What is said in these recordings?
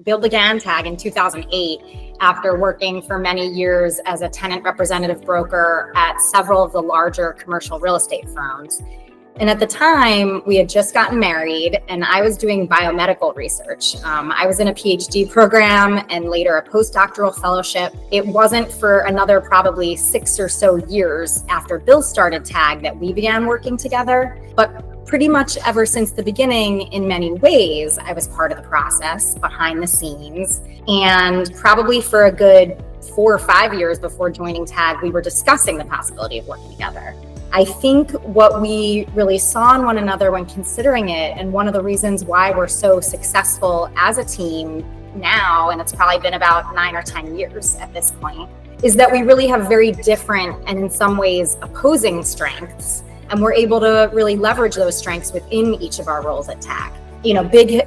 Bill began TAG in 2008 after working for many years as a tenant representative broker at several of the larger commercial real estate firms. And at the time, we had just gotten married and I was doing biomedical research. I was in a PhD program and later a postdoctoral fellowship. It wasn't for another probably 6 or so years after Bill started TAG that we began working together. But pretty much ever since the beginning, in many ways, I was part of the process behind the scenes. And probably for a good 4 or 5 years before joining TAG, we were discussing the possibility of working together. I think what we really saw in one another when considering it, and one of the reasons why we're so successful as a team now, and it's probably been about 9 or 10 years at this point, is that we really have very different and in some ways opposing strengths. And we're able to really leverage those strengths within each of our roles at TAG.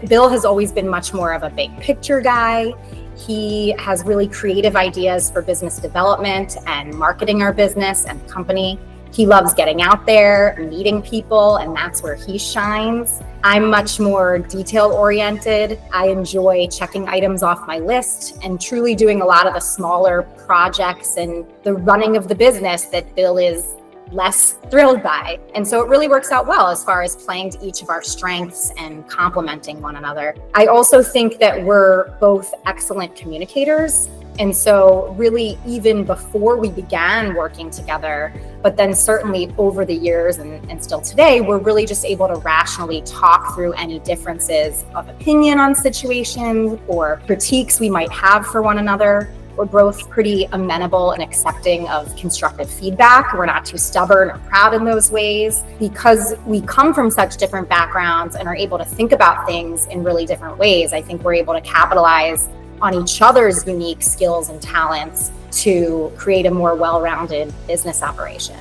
Bill has always been much more of a big picture guy. He has really creative ideas for business development and marketing our business and company. He loves getting out there, meeting people, and that's where he shines. I'm much more detail oriented. I enjoy checking items off my list and truly doing a lot of the smaller projects and the running of the business that Bill is less thrilled by. And so it really works out well as far as playing to each of our strengths and complementing one another. I also think that we're both excellent communicators. And so really even before we began working together, but then certainly over the years and still today, we're really just able to rationally talk through any differences of opinion on situations or critiques we might have for one another. We're both pretty amenable and accepting of constructive feedback. We're not too stubborn or proud in those ways. Because we come from such different backgrounds and are able to think about things in really different ways, I think we're able to capitalize on each other's unique skills and talents to create a more well-rounded business operation.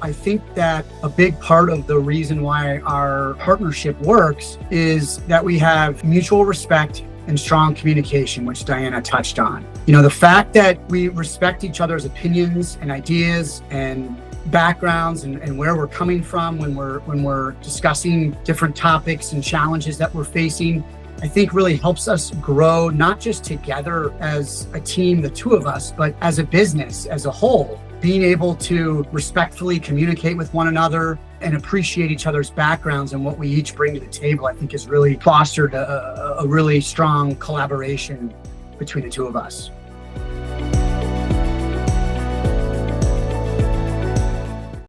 I think that a big part of the reason why our partnership works is that we have mutual respect and strong communication, which Diana touched on. The fact that we respect each other's opinions and ideas and backgrounds and where we're coming from when we're discussing different topics and challenges that we're facing, I think really helps us grow, not just together as a team, the two of us, but as a business as a whole. Being able to respectfully communicate with one another and appreciate each other's backgrounds and what we each bring to the table, I think has really fostered a really strong collaboration between the two of us.